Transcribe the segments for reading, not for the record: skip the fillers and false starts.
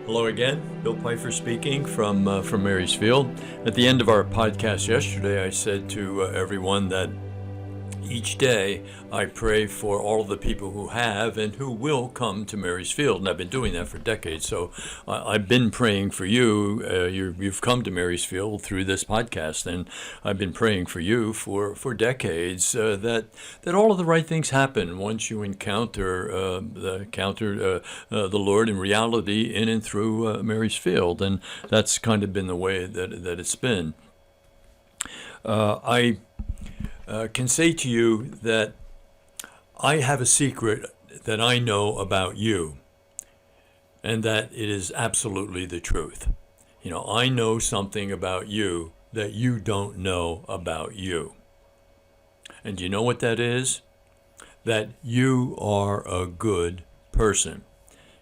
Hello again, Bill Pfeiffer speaking from Marysfield. At the end of our podcast yesterday, I said to everyone that each day I pray for all of the people who have and who will come to Marysfield, and I've been doing that for decades. So I've been praying for you. You've come to Marysfield through this podcast, and I've been praying for you for decades that all of the right things happen once you encounter the Lord in reality in and through Marysfield, and that's kind of been the way that it's been. I can say to you that I have a secret that I know about you, and that it is absolutely the truth. You know, I know something about you that you don't know about you. And do you know what that is? That you are a good person.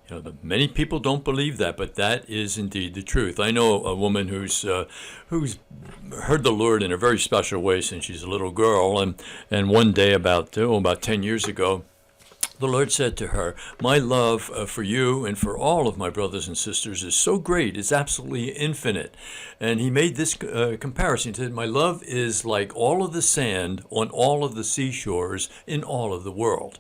You know, many people don't believe that, but that is indeed the truth. I know a woman who's heard the Lord in a very special way since she's a little girl, and one day about 10 years ago, the Lord said to her, "My love for you and for all of my brothers and sisters is so great, it's absolutely infinite." And he made this comparison. He said, "My love is like all of the sand on all of the seashores in all of the world."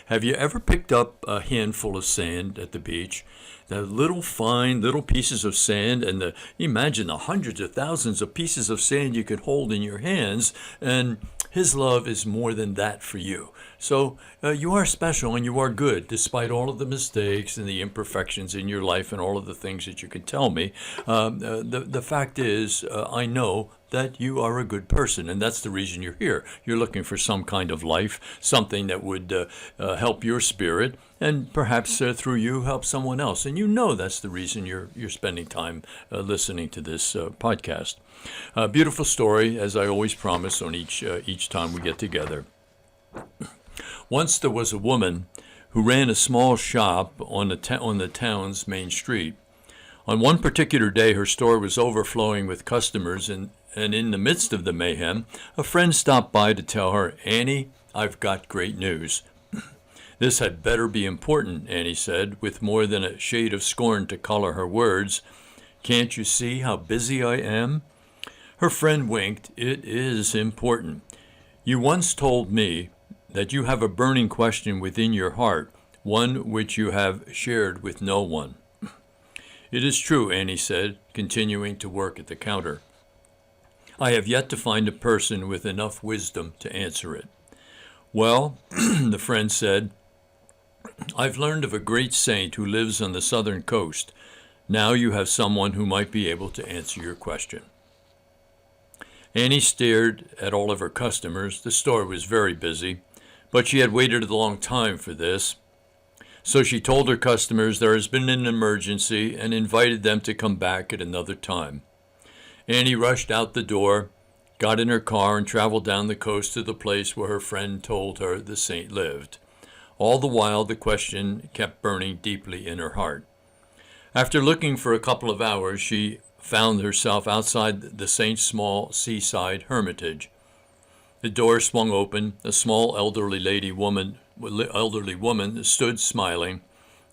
Have you ever picked up a handful of sand at the beach? The little pieces of sand, and imagine the hundreds of thousands of pieces of sand you could hold in your hands, and His love is more than that for you. So you are special and you are good, despite all of the mistakes and the imperfections in your life and all of the things that you can tell me. The fact is, I know that you are a good person, and that's the reason you're here. You're looking for some kind of life, something that would help your spirit, and perhaps through you help someone else. And you know that's the reason you're spending time listening to this podcast. Beautiful story, as I always promise on each time we get together. Once there was a woman who ran a small shop on the town's main street. On one particular day, her store was overflowing with customers, and in the midst of the mayhem, a friend stopped by to tell her, "Annie, I've got great news." "This had better be important," Annie said, with more than a shade of scorn to color her words. "Can't you see how busy I am?" Her friend winked. "It is important. You once told me that you have a burning question within your heart, one which you have shared with no one." "It is true," Annie said, continuing to work at the counter. "I have yet to find a person with enough wisdom to answer it." "Well," the friend said, "I've learned of a great saint who lives on the southern coast. Now you have someone who might be able to answer your question." Annie stared at all of her customers. The store was very busy, but she had waited a long time for this. So she told her customers there has been an emergency and invited them to come back at another time. Annie rushed out the door, got in her car, and traveled down the coast to the place where her friend told her the saint lived. All the while, the question kept burning deeply in her heart. After looking for a couple of hours, she found herself outside the saint's small seaside hermitage. The door swung open. A small elderly woman stood smiling.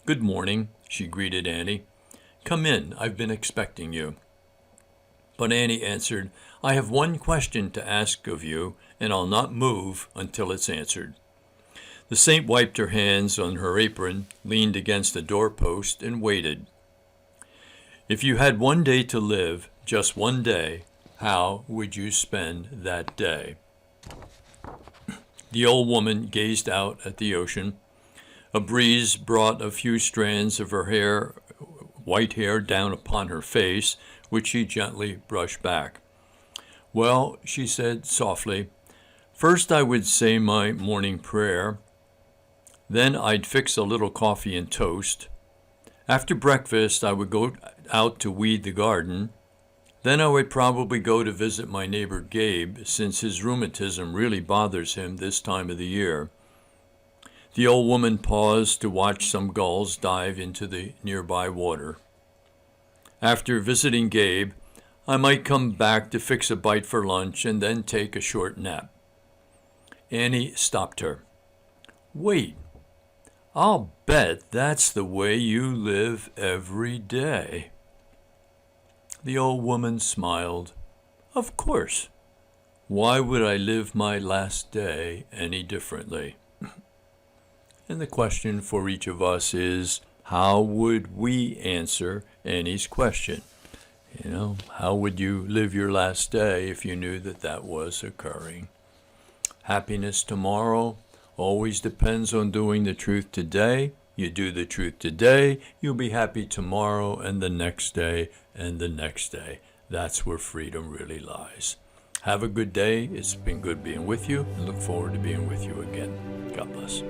"Good morning," she greeted Annie. "Come in. I've been expecting you." But Annie answered, "I have one question to ask of you, and I'll not move until it's answered." The saint wiped her hands on her apron, leaned against a doorpost, and waited. "If you had one day to live, just one day, how would you spend that day?" The old woman gazed out at the ocean. A breeze brought a few strands of her white hair down upon her face, which she gently brushed back. "Well," she said softly, "first I would say my morning prayer. Then I'd fix a little coffee and toast. After breakfast, I would go out to weed the garden. Then I would probably go to visit my neighbor Gabe, since his rheumatism really bothers him this time of the year." The old woman paused to watch some gulls dive into the nearby water. "After visiting Gabe, I might come back to fix a bite for lunch and then take a short nap." Annie stopped her. "Wait, I'll bet that's the way you live every day." The old woman smiled. "Of course. Why would I live my last day any differently?" And the question for each of us is, how would we answer Annie's question? How would you live your last day if you knew that that was occurring? Happiness tomorrow always depends on doing the truth today. You do the truth today, you'll be happy tomorrow and the next day and the next day. That's where freedom really lies. Have a good day. It's been good being with you, and look forward to being with you again. God bless.